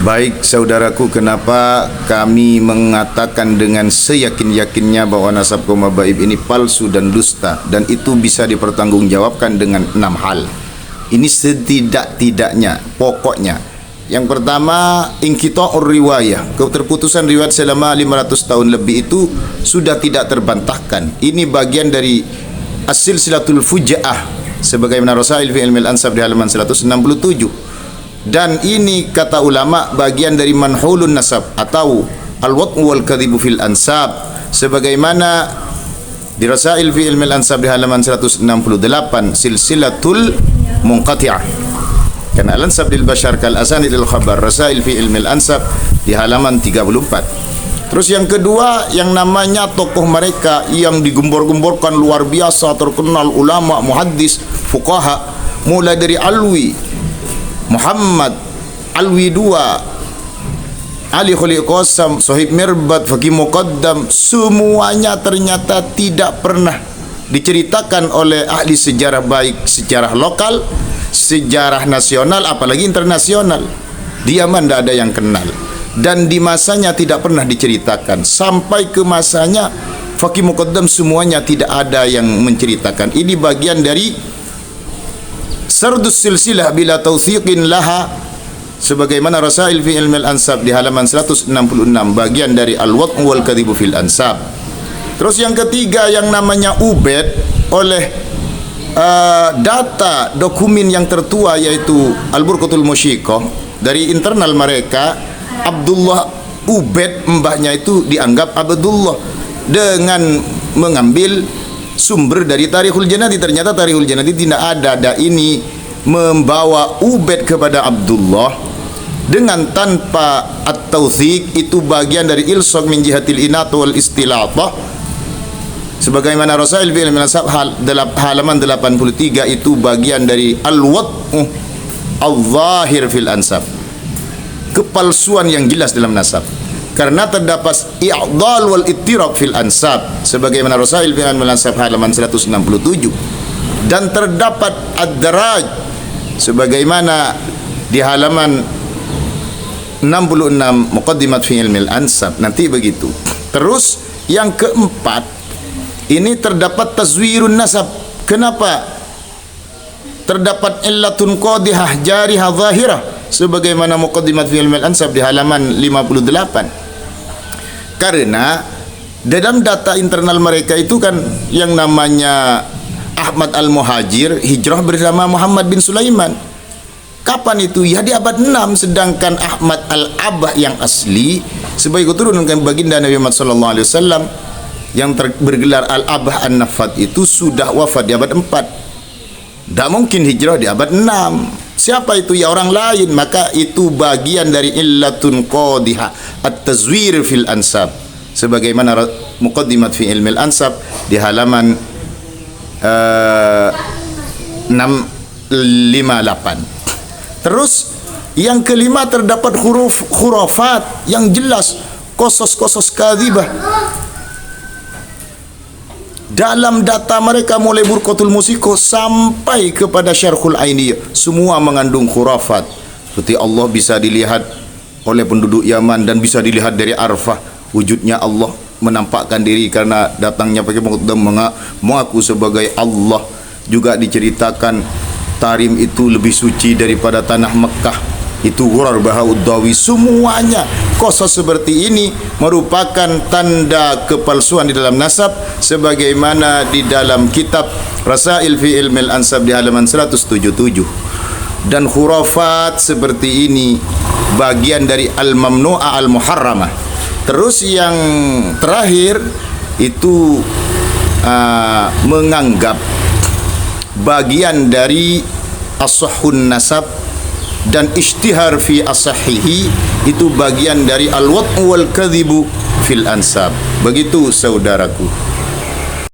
Baik saudaraku, kenapa kami mengatakan dengan seyakin-yakinnya bahwa nasab kaum Habaib ini palsu dan dusta, dan itu bisa dipertanggungjawabkan dengan 6 hal. Ini setidak-tidaknya, pokoknya. Yang pertama, inqita'ur riwayah, keterputusan riwayat selama 500 tahun lebih itu sudah tidak terbantahkan. Ini bagian dari as-silsilatul fuja'ah, sebagaimana Rasail fi ilmil ansab di halaman 167. Dan ini kata ulama bagian dari manhulun nasab atau al-wat'u wal kadhibu fil ansab, sebagaimana di Rasail fi ilmil ansab di halaman 168, silsilatul munqati'ah. Kan al-ansab lil bashar kal asanid lil khabar, Rasail fi ilmil ansab di halaman 34. Terus yang kedua, yang namanya tokoh mereka yang digembor-gemborkan luar biasa, terkenal ulama, muhaddis, fuqaha, mulai dari Alwi, Muhammad, Alwi II, Ali Khaliq Qasam, Sohib Mirbat, Faqih Muqaddam, semuanya ternyata tidak pernah diceritakan oleh ahli sejarah, baik sejarah lokal, sejarah nasional, apalagi internasional. Di Yaman tidak ada yang kenal, dan di masanya tidak pernah diceritakan. Sampai ke masanya Faqih Muqaddam semuanya tidak ada yang menceritakan. Ini bagian dari sardus silsilah bila tawthiqin laha, sebagaimana Rasail fi ilmil ansab di halaman 166, bagian dari al-wat'u wal kadhibu fil ansab. Terus yang ketiga, yang namanya Ubaid, oleh data dokumen yang tertua yaitu Al-Burqatul Musyiqah dari internal mereka, Abdullah Ubaid, mbahnya itu dianggap Abdullah, dengan mengambil sumber dari Tarikhul Janadi. Ternyata Tarikhul Janadi tidak ada ini membawa Ubaid kepada Abdullah dengan tanpa at-tawthiq. Itu bagian dari ilsaq min jihatil inat wal istilatah, sebagaimana Rasail fi ilmil ansab halaman 83, itu bagian dari al-wat'u al-zahir fil ansab, kepalsuan yang jelas dalam nasab, karena terdapat i'dal wal ittirab fil ansab, sebagaimana Rasail fi ilmil ansab halaman 167, dan terdapat ad-daraj sebagaimana di halaman 66 muqaddimat fi ilmil ansab. Nanti begitu. Terus yang keempat, ini terdapat tazwirun nasab. Kenapa? Terdapat illatun qadihah jarihah zahirah, sebagaimana muqaddimat fi ilmil ansab di halaman 58. Karena dalam data internal mereka itu kan yang namanya Ahmad Al-Muhajir hijrah bersama Muhammad bin Sulaiman. Kapan itu? Ya di abad 6. Sedangkan Ahmad Al-Abah yang asli sebagai keturunan baginda Nabi Muhammad SAW yang bergelar Al-Abah An-Nafad itu sudah wafat di abad 4. Tidak mungkin hijrah di abad 6. Siapa itu? Ya orang lain. Maka itu bagian dari illatun qadihah at-tazwir fil ansab, sebagaimana muqaddimat fi ilmil ansab di halaman 658. Terus yang kelima, terdapat huruf khurafat yang jelas, qasas-qasas kadzibah dalam data mereka, mulai Burqatul Musyiqah sampai kepada Syarhul Ainiyah, semua mengandung khurafat. Seperti Allah bisa dilihat oleh penduduk Yaman dan bisa dilihat dari Arfah, wujudnya Allah menampakkan diri karena datangnya pakai Muqaddam mengaku sebagai Allah. Juga diceritakan Tarim itu lebih suci daripada tanah Mekah, itu Ghurar Bahauddhawi. Semuanya qasas seperti ini merupakan tanda kepalsuan di dalam nasab, sebagaimana di dalam kitab Rasail fi ilmil ansab di halaman 177. Dan khurafat seperti ini bagian dari al-mamnu'ah al-muharramah. Terus yang terakhir itu menganggap bagian dari as-sahhun nasab dan ishtihar fi as-sahihi, itu bagian dari al-wat'u wal kadhibu fil ansab. Begitu saudaraku.